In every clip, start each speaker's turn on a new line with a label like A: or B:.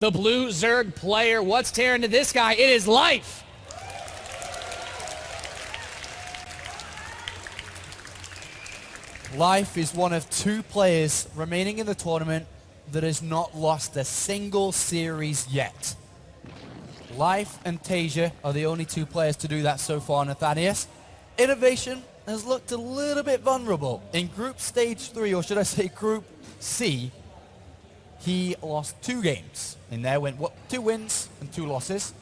A: The blue Zerg player, what's tearing to this guy? It is life.
B: Life is one of two players remaining in the tournament that has not lost a single series yet. Life and Tasia are the only two players to do that so far, Nathanias. Innovation has looked a little bit vulnerable. In Group Stage 3, or should I say Group C, he lost 2 games. In there went 2 wins and 2 losses.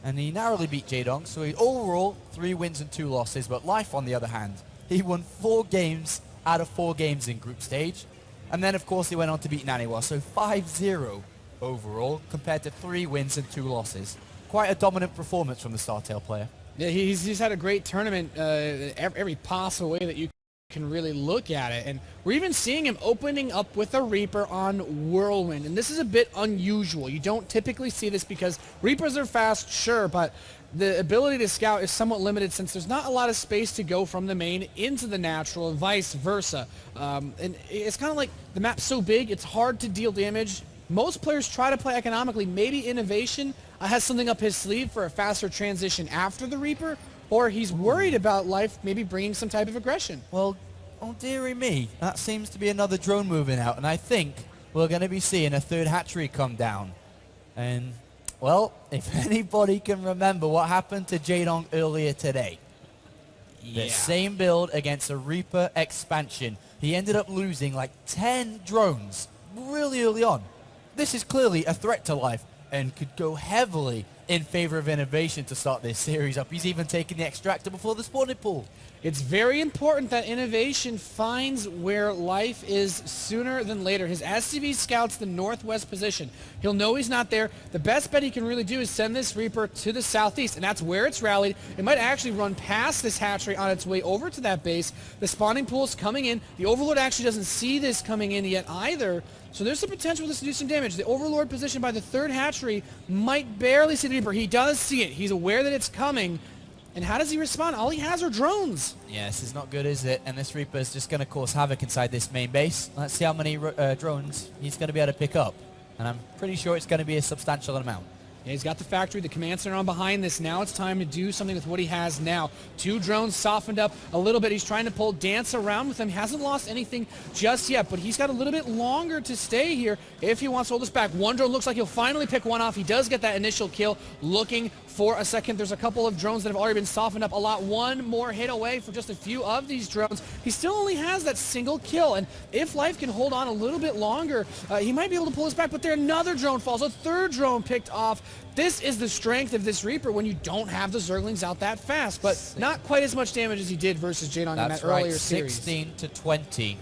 B: And he narrowly beat Jaedong, so he overall 3 wins and 2 losses. But Life, on the other hand, he won 4 games out of 4 games in group stage. And then, of course, he went on to beat Naniwa. So 5-0 overall compared to 3 wins and 2 losses. Quite a dominant performance from the Startail player.
A: Yeah, he's had a great tournament every possible way that you can really look at it. And we're even seeing him opening up with a Reaper on Whirlwind. And this is a bit unusual. You don't typically see this because Reapers are fast, sure, but the ability to scout is somewhat limited since there's not a lot of space to go from the main into the natural and vice versa. And it's kind of like the map's so big, it's hard to deal damage. Most players try to play economically. Maybe Innovation has something up his sleeve for a faster transition after the Reaper, or he's worried about Life maybe bringing some type of aggression.
B: Well, oh dearie me, that seems to be another drone moving out, and I think we're going to be seeing a third hatchery come down. And, well, if anybody can remember what happened to Jaedong earlier today, the same build against a Reaper expansion, he ended up losing like 10 drones really early on. This is clearly a threat to Life and could go heavily in favor of Innovation to start this series up. He's even taking the extractor before the spawning pool.
A: It's very important that Innovation finds where Life is sooner than later. His SCV scouts the northwest position. He'll know he's not there. The best bet he can really do is send this Reaper to the southeast, and that's where it's rallied. It might actually run past this hatchery on its way over to that base. The spawning pool is coming in. The Overlord actually doesn't see this coming in yet either. So there's the potential for this to do some damage. The Overlord position by the third hatchery might barely see the Reaper. He does see it. He's aware that it's coming. And how does he respond? All he has are drones.
B: Yeah, this is not good, is it? And this Reaper is just going to cause havoc inside this main base. Let's see how many drones he's going to be able to pick up. And I'm pretty sure it's going to be a substantial amount.
A: Yeah, he's got the factory, the command center on behind this. Now it's time to do something with what he has now. 2 drones softened up a little bit. He's trying to pull Dance around with him. He hasn't lost anything just yet, but he's got a little bit longer to stay here if he wants to hold us back. 1 drone looks like he'll finally pick one off. He does get that initial kill. Looking for a second. There's a couple of drones that have already been softened up a lot. 1 more hit away for just a few of these drones. He still only has that single kill, and if Life can hold on a little bit longer, he might be able to pull us back, but there another drone falls. A 3rd drone picked off. This is the strength of this Reaper when you don't have the Zerglings out that fast, but not quite as much damage as he did versus Jaedong in that earlier series.
B: 16 to 20.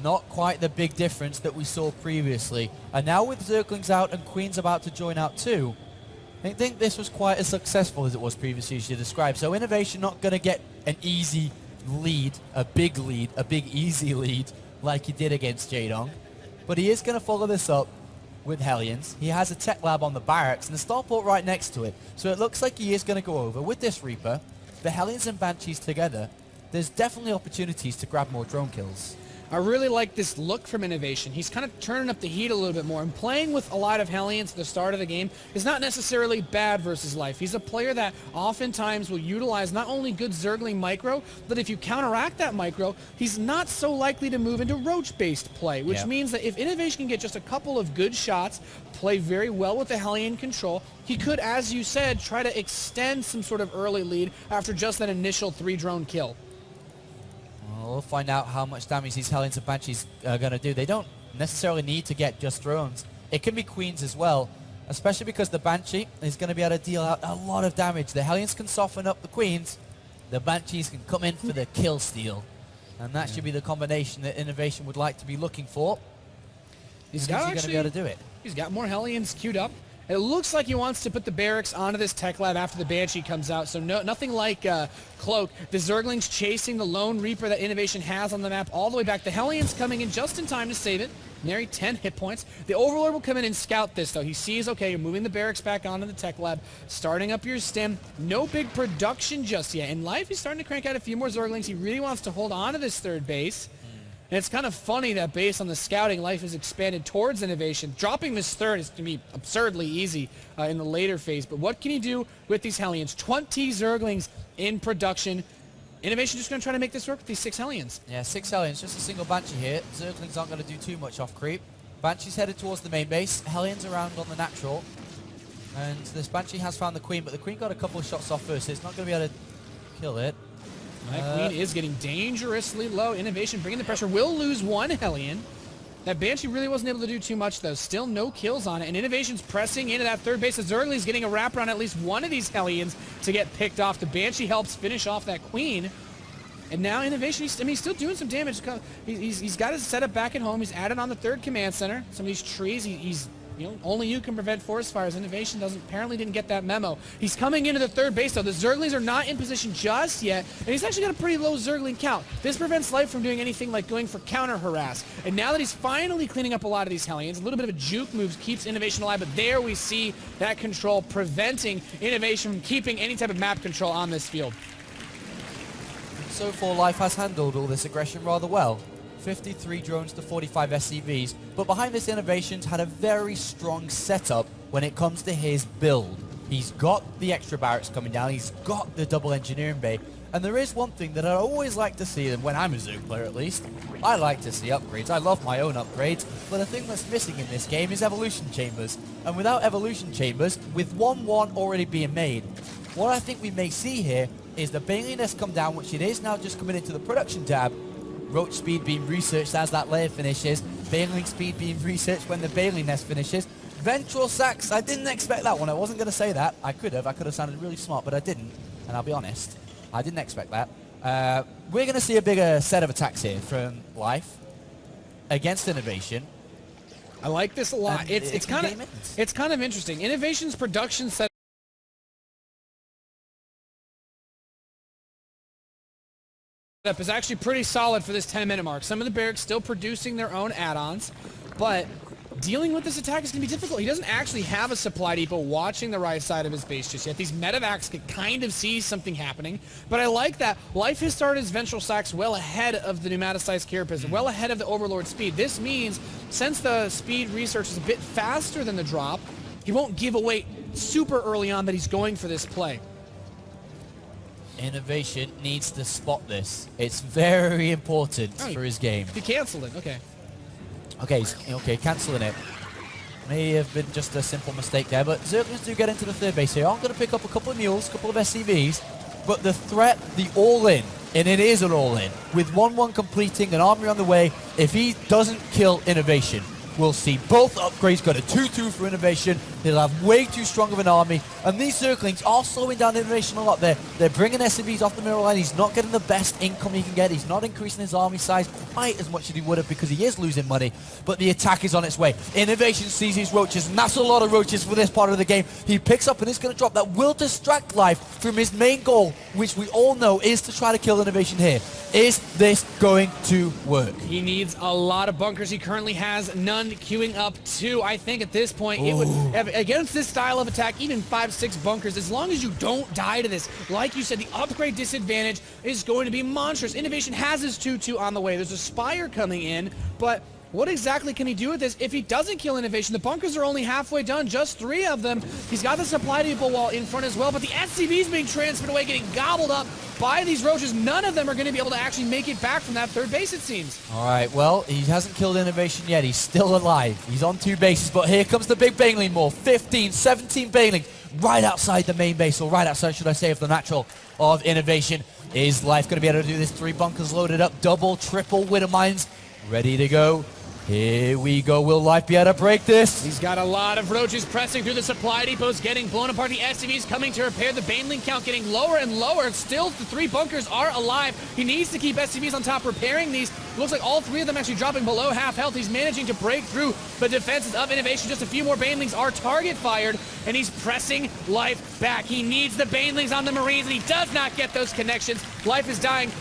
B: Not quite the big difference that we saw previously. And now with Zerglings out and Queens about to join out too, I think this was quite as successful as it was previously, as you described. So Innovation not going to get an easy lead, a big easy lead like he did against Jaedong. But he is going to follow this up with Hellions. He has a tech lab on the barracks and the starport right next to it. So it looks like he is going to go over with this Reaper, the Hellions and Banshees together. There's definitely opportunities to grab more drone kills.
A: I really like this look from Innovation. He's kind of turning up the heat a little bit more, and playing with a lot of Hellions at the start of the game is not necessarily bad versus Life. He's a player that oftentimes will utilize not only good Zergling micro, but if you counteract that micro, he's not so likely to move into Roach-based play, which means that if Innovation can get just a couple of good shots, play very well with the Hellion control, he could, as you said, try to extend some sort of early lead after just that initial 3-drone kill.
B: We'll find out how much damage these Hellions and Banshees are going to do. They don't necessarily need to get just drones. It can be Queens as well, especially because the Banshee is going to be able to deal out a lot of damage. The Hellions can soften up the Queens. The Banshees can come in for the kill steal. And that should be the combination that Innovation would like to be looking for. He's going to be able to do it.
A: He's got more Hellions queued up. It looks like he wants to put the barracks onto this tech lab after the Banshee comes out, so nothing like Cloak. The Zerglings chasing the lone Reaper that Innovation has on the map all the way back. The Hellions coming in just in time to save it. Nary 10 hit points. The Overlord will come in and scout this, though. He sees, okay, you're moving the barracks back onto the tech lab, starting up your stim. No big production just yet. In Life, he's starting to crank out a few more Zerglings. He really wants to hold on to this third base. And it's kind of funny that based on the scouting, Life has expanded towards Innovation. Dropping this third is going to be absurdly easy in the later phase. But what can you do with these Hellions? 20 Zerglings in production. Innovation just going to try to make this work with these 6 Hellions.
B: Yeah, 6 Hellions, just a single Banshee here. Zerglings aren't going to do too much off creep. Banshee's headed towards the main base. Hellions around on the natural. And this Banshee has found the Queen, but the Queen got a couple of shots off first, so it's not going to be able to kill it.
A: That Queen is getting dangerously low. Innovation bringing the pressure. Will lose 1 Hellion. That Banshee really wasn't able to do too much, though. Still no kills on it. And Innovation's pressing into that third base. Zergling's getting a wrap around at least one of these Hellions to get picked off. The Banshee helps finish off that Queen. And now Innovation, he's still doing some damage. He's got his setup back at home. He's added on the third command center. Some of these trees, only you can prevent forest fires. Innovation apparently didn't get that memo. He's coming into the third base, though. The Zerglings are not in position just yet, and he's actually got a pretty low Zergling count. This prevents Life from doing anything like going for counter harass. And now that he's finally cleaning up a lot of these Hellions, a little bit of a juke move keeps Innovation alive, but there we see that control preventing Innovation from keeping any type of map control on this field.
B: So far, Life has handled all this aggression rather well. 53 drones to 45 SCVs, but behind this Innovation's had a very strong setup when it comes to his build. He's got the extra barracks coming down, he's got the double engineering bay, and there is one thing that I always like to see, and when I'm a Zerg player at least, I like to see upgrades. I love my own upgrades, but the thing that's missing in this game is evolution chambers. And without evolution chambers, with 1-1 already being made, what I think we may see here is the Baneling Nest come down, which it is now just coming into the production tab. Roach speed being researched as that layer finishes. Baneling speed being researched when the Baneling Nest finishes. Ventral Sacs, I didn't expect that one. I wasn't going to say that. I could have sounded really smart, but I didn't. And I'll be honest, I didn't expect that. We're going to see a bigger set of attacks here from Life against Innovation.
A: I like this a lot. It's kind of interesting. Innovation's production set is actually pretty solid for this 10-minute mark. Some of the barracks still producing their own add-ons, but dealing with this attack is going to be difficult. He doesn't actually have a supply depot watching the right side of his base just yet. These medevacs can kind of see something happening, but I like that Life has started his Ventral Sacs well ahead of the pneumaticized Carapace, well ahead of the Overlord speed. This means, since the speed research is a bit faster than the drop, he won't give away super early on that he's going for this play.
B: Innovation needs to spot this. It's very important for his game.
A: He canceled it.
B: Okay, cancelling it. May have been just a simple mistake there, but Zerglings do get into the third base here. I'm going to pick up a couple of mules, a couple of SCVs, but the threat, the all-in, and it is an all-in, with 1-1 completing, an army on the way, if he doesn't kill Innovation, we'll see both upgrades got a 2-2 for Innovation. They'll have way too strong of an army. And these Zerglings are slowing down Innovation a lot. They're bringing SCVs off the mirror line. He's not getting the best income he can get. He's not increasing his army size quite as much as he would have because he is losing money. But the attack is on its way. Innovation sees his roaches, and that's a lot of roaches for this part of the game. He picks up and it's going to drop. That will distract Life from his main goal, which we all know is to try to kill Innovation here. Is this going to work?
A: He needs a lot of bunkers. He currently has none, queuing up 2. I think at this point, it would have, against this style of attack, even 5-6 bunkers, as long as you don't die to this, like you said, the upgrade disadvantage is going to be monstrous. Innovation has his 2-2 on the way. There's a Spire coming in, but what exactly can he do with this? If he doesn't kill Innovation, the bunkers are only halfway done, just 3 of them. He's got the supply depot wall in front as well, but the SCV's being transferred away, getting gobbled up by these roaches. None of them are going to be able to actually make it back from that third base, it seems.
B: All right, well, he hasn't killed Innovation yet. He's still alive. He's on 2 bases, but here comes the big Baneling Maw. 15, 17 Baneling right outside the main base, or right outside, should I say, of the natural of Innovation. Is Life going to be able to do this? 3 bunkers loaded up, double, triple Widow Mines ready to go. Here we go. Will Life be able to break this?
A: He's got a lot of roaches pressing through the supply depots, getting blown apart. The SCVs coming to repair. The Baneling count getting lower and lower. Still, the 3 bunkers are alive. He needs to keep SCVs on top, repairing these. Looks like all 3 of them actually dropping below half health. He's managing to break through the defenses of Innovation. Just a few more Banelings are target fired, and he's pressing Life back. He needs the Banelings on the Marines, and he does not get those connections. Life is dying.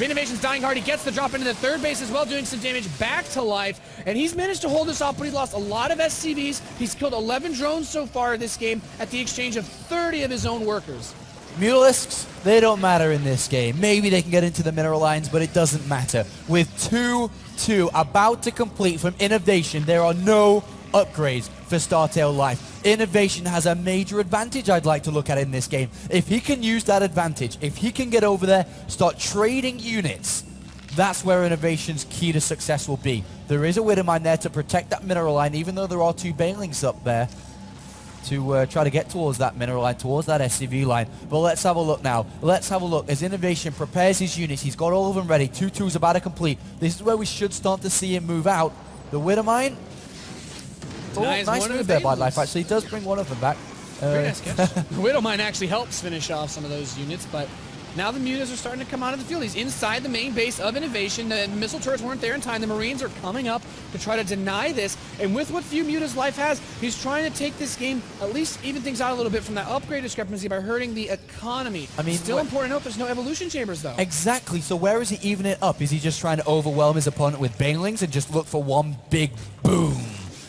A: Innovation's dying hard. He gets the drop into the third base as well, doing some damage back to Life. And he's managed to hold this off, but he lost a lot of SCVs. He's killed 11 drones so far this game at the exchange of 30 of his own workers.
B: Mutalisks, they don't matter in this game. Maybe they can get into the mineral lines, but it doesn't matter. With 2-2 about to complete from Innovation, there are no upgrades for Startail Life. Innovation has a major advantage I'd like to look at in this game. If he can use that advantage, if he can get over there, start trading units, that's where Innovation's key to success will be. There is a Widowmine there to protect that mineral line, even though there are 2 Banelings up there to try to get towards that mineral line, towards that SCV line. But let's have a look now. Let's have a look as Innovation prepares his units. He's got all of them ready. 2-2's about to complete. This is where we should start to see him move out. The Widowmine. Oh, nice move there by Life, actually. He does bring one of them back.
A: Very nice catch. The Widowmine actually helps finish off some of those units, but now the Mutas are starting to come out of the field. He's inside the main base of Innovation. The missile turrets weren't there in time. The Marines are coming up to try to deny this. And with what few Mutas Life has, he's trying to take this game, at least even things out a little bit from that upgrade discrepancy by hurting the economy. I mean, still important to note, there's no evolution chambers, though.
B: Exactly. So where is he evening it up? Is he just trying to overwhelm his opponent with Banelings and just look for one big boom?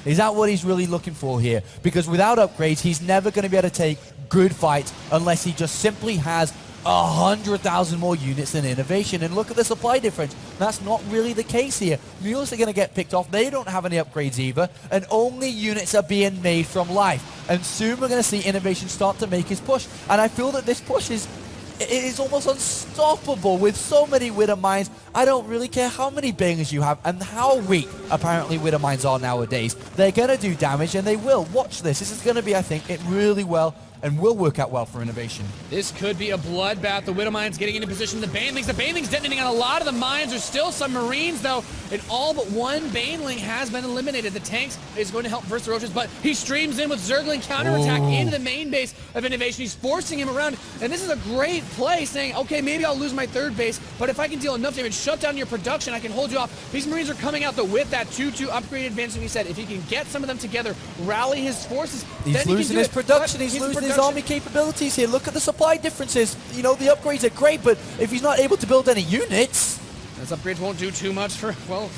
B: Is that what he's really looking for here? Because without upgrades, he's never going to be able to take good fights unless he just simply has 100,000 more units than Innovation. And look at the supply difference. That's not really the case here. Mules are going to get picked off. They don't have any upgrades either. And only units are being made from Life. And soon we're going to see Innovation start to make his push. And I feel that this push is almost unstoppable with so many Widowmines. I don't really care how many bangers you have and how weak apparently Widowmines are nowadays. They're going to do damage, and they will. Watch this. This is going to be, I think, it really well and will work out well for Innovation.
A: This could be a bloodbath. The Widowmines getting into position. The Banelings detonating on a lot of the mines. There's still some Marines, though, and all but one Baneling has been eliminated. The tanks is going to help versus the Roaches, but he streams in with Zergling counterattack into the main base of Innovation. He's forcing him around, and this is a great play, saying, okay, maybe I'll lose my 3rd base, but if I can deal enough damage, shut down your production, I can hold you off. These Marines are coming out, though, with that 2-2 upgraded advantage, and he said if he can get some of them together, rally his forces,
B: he's
A: then
B: losing his production. He's losing his army capabilities here. Look at the supply differences. You know, the upgrades are great, but if he's not able to build any units...
A: Those upgrades won't do too much for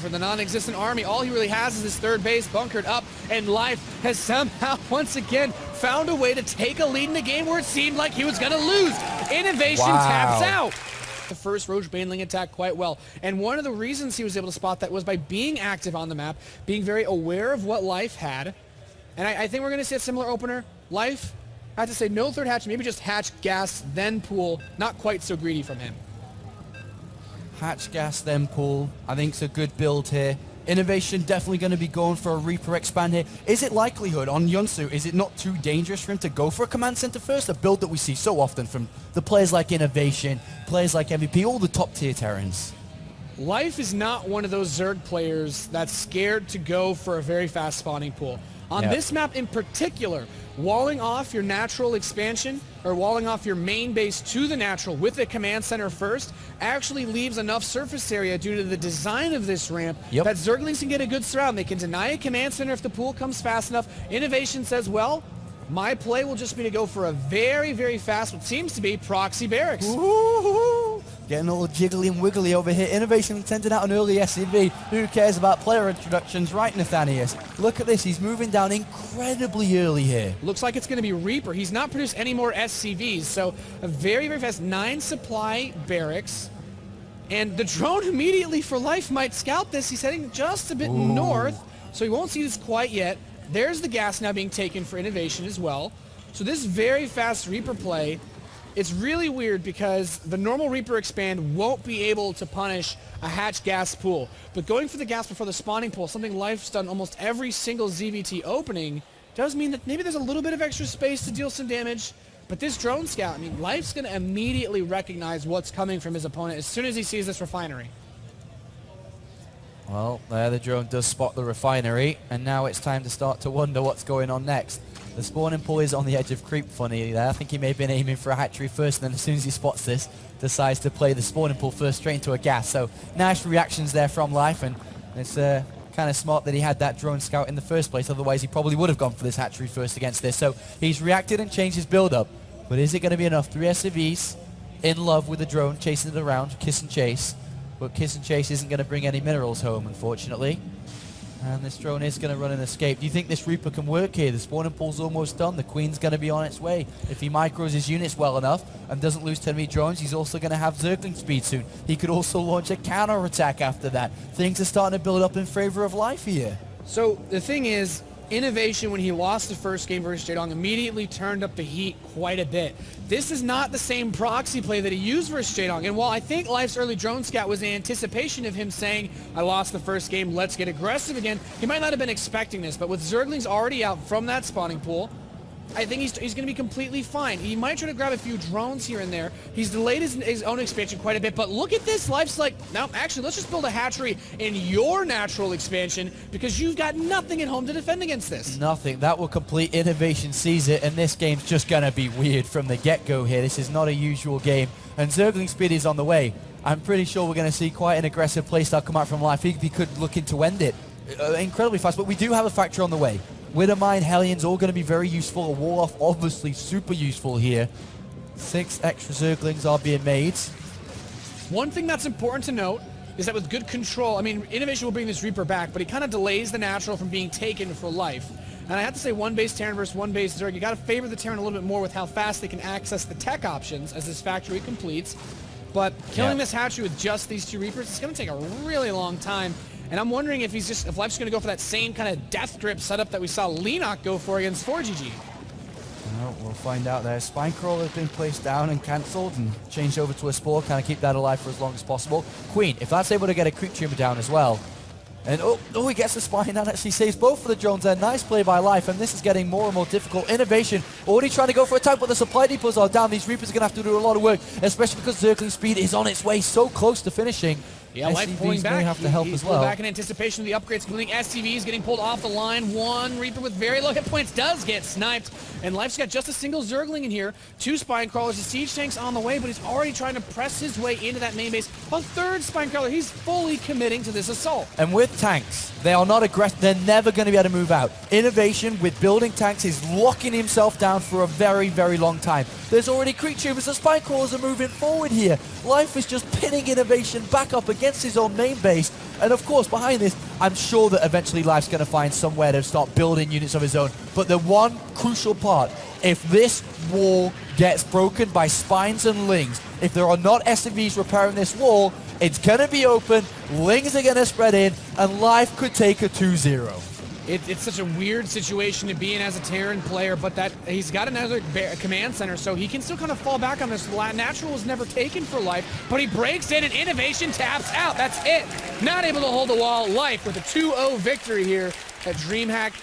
A: the non-existent army. All he really has is his 3rd base bunkered up, and Life has somehow, once again, found a way to take a lead in the game where it seemed like he was going to lose. Innovation taps out. The first Roach Baneling attack quite well. And one of the reasons he was able to spot that was by being active on the map, being very aware of what Life had. And I think we're going to see a similar opener. Life, I have to say, no 3rd hatch, maybe just hatch, gas, then pool. Not quite so greedy from him.
B: Hatch, gas, then pool. I think it's a good build here. Innovation definitely going to be going for a Reaper expand here. Is it likelihood on Yunsu? Is it not too dangerous for him to go for a command center first? A build that we see so often from the players like Innovation, players like MVP, all the top tier Terrans.
A: Life is not one of those Zerg players that's scared to go for a very fast spawning pool. On this map in particular, walling off your natural expansion or walling off your main base to the natural with the command center first actually leaves enough surface area due to the design of this ramp that Zerglings can get a good surround. They can deny a command center if the pool comes fast enough. Innovation says, well, my play will just be to go for a very, very fast, what seems to be proxy barracks.
B: Ooh, getting all jiggly and wiggly over here. Innovation sending out an early SCV. Who cares about player introductions, right, Nathanias? Look at this. He's moving down incredibly early here.
A: Looks like it's going to be Reaper. He's not produced any more SCVs, so a very, very fast 9 supply barracks. And the drone immediately for Life might scout this. He's heading just a bit north, so he won't see this quite yet. There's the gas now being taken for Innovation as well. So this very fast Reaper play, it's really weird because the normal Reaper expand won't be able to punish a hatch gas pool. But going for the gas before the spawning pool, something Life's done almost every single ZVT opening, does mean that maybe there's a little bit of extra space to deal some damage. But this drone scout, I mean, Life's going to immediately recognize what's coming from his opponent as soon as he sees this refinery.
B: Well, there the drone does spot the refinery, and now it's time to start to wonder what's going on next. The spawning pool is on the edge of creep funny there. I think he may have been aiming for a hatchery first, and then as soon as he spots this, decides to play the spawning pool first straight into a gas. So nice reactions there from Life, and it's kind of smart that he had that drone scout in the first place. Otherwise, he probably would have gone for this hatchery first against this. So he's reacted and changed his build-up. But is it going to be enough? 3 SCVs in love with the drone, chasing it around, kiss and chase. But kiss and chase isn't going to bring any minerals home, unfortunately. And this drone is going to run an escape. Do you think this Reaper can work here? The spawning pool's almost done. The Queen's going to be on its way. If he micros his units well enough and doesn't lose 10 drones, he's also going to have Zergling speed soon. He could also launch a counter attack after that. Things are starting to build up in favor of Life here.
A: So the thing is, Innovation, when he lost the first game versus Jaedong, immediately turned up the heat quite a bit. This is not the same proxy play that he used versus Jaedong. And while I think Life's early drone scout was in anticipation of him saying, I lost the first game, let's get aggressive again, he might not have been expecting this. But with Zerglings already out from that spawning pool, I think he's going to be completely fine. He might try to grab a few drones here and there. He's delayed his own expansion quite a bit, but look at this. Life's like, no, actually, let's just build a hatchery in your natural expansion because you've got nothing at home to defend against this.
B: Nothing. That will complete. Innovation sees it, and this game's just going to be weird from the get-go here. This is not a usual game, and Zergling speed is on the way. I'm pretty sure we're going to see quite an aggressive playstyle come out from Life. He could look to end it incredibly fast, but we do have a factory on the way. Widowmine, Hellions, all going to be very useful. A Wall-Off, obviously super useful here. 6 extra Zerglings are being made.
A: One thing that's important to note is that with good control, I mean, Innovation will bring this Reaper back, but he kind of delays the natural from being taken for Life. And I have to say, one base Terran versus one base Zerg, you got to favor the Terran a little bit more with how fast they can access the tech options as this factory completes. But killing this hatchery with just these 2 Reapers, it's going to take a really long time. And I'm wondering if Life's going to go for that same kind of death grip setup that we saw Leenock go for against 4GG.
B: Well, we'll find out there. Spinecrawler has been placed down and cancelled and changed over to a Spore, kind of keep that alive for as long as possible. Queen, if that's able to get a Creep Tumor down as well. And he gets the Spine and actually saves both of the drones there. Nice play by Life, and this is getting more and more difficult. Innovation already trying to go for a tank, but the supply depots are down. These Reapers are going to have to do a lot of work, especially because Zergling speed is on its way so close to finishing.
A: Yeah, Life pulling back.
B: May have to help as well.
A: Back in anticipation of the upgrades completing. SCVs getting pulled off the line. One Reaper with very low hit points does get sniped. And Life's got just a single Zergling in here. 2 Spine Crawlers. The Siege Tank's on the way, but he's already trying to press his way into that main base. A 3rd Spine Crawler. He's fully committing to this assault.
B: And with tanks, they are not aggressive. They're never going to be able to move out. Innovation with building tanks is locking himself down for a very, very long time. There's already Creep Tumors. The Spine Crawlers are moving forward here. Life is just pinning Innovation back up against his own main base. And of course, behind this, I'm sure that eventually Life's going to find somewhere to start building units of his own. But the one crucial part, if this wall gets broken by Spines and Lings, if there are not SCVs repairing this wall, it's going to be open, Lings are going to spread in, and Life could take a 2-0.
A: It's such a weird situation to be in as a Terran player, but that he's got another command center, so he can still kind of fall back on this. Natural was never taken for Life, but he breaks in and Innovation taps out. That's it. Not able to hold the wall. Life with a 2-0 victory here at DreamHack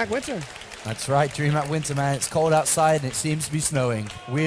A: Winter.
B: That's right, DreamHack Winter, man. It's cold outside and it seems to be snowing. We're